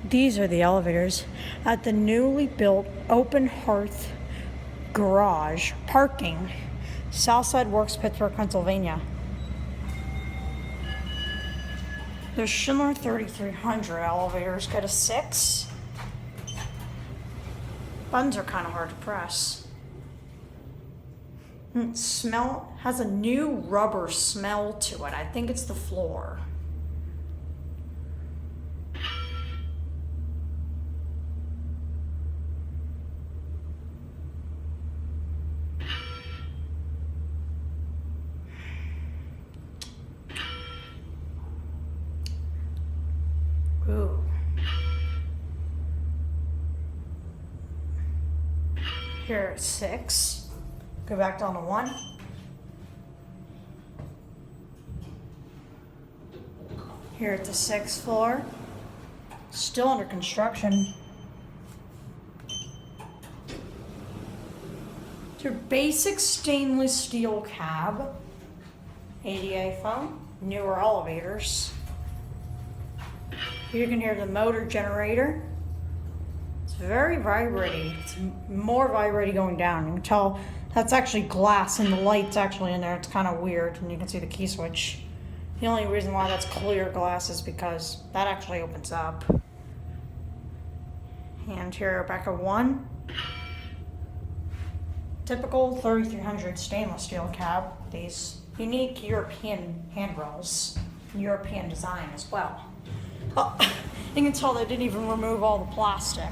These are the elevators at the newly built open Hearth garage parking, Southside Works, Pittsburgh, Pennsylvania. The Schindler 3300 elevators go to 6. Buttons are kind of hard to press. Smell has a new rubber smell to it. I think it's the floor. Ooh. Here at 6. Go back down to 1. Here at the 6th floor. Still under construction. It's your basic stainless steel cab. ADA foam. Newer elevators. You can hear the motor generator. It's very vibrating. It's more vibrating going down. You can tell that's actually glass and the light's actually in there. It's kind of weird, and you can see the key switch. The only reason why that's clear glass is because that actually opens up. And here back at 1. Typical 3300 stainless steel cab. These unique European handrails. European design as well. Oh, you can tell they didn't even remove all the plastic.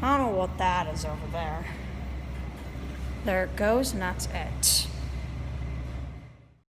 I don't know what that is over there. There it goes, and that's it.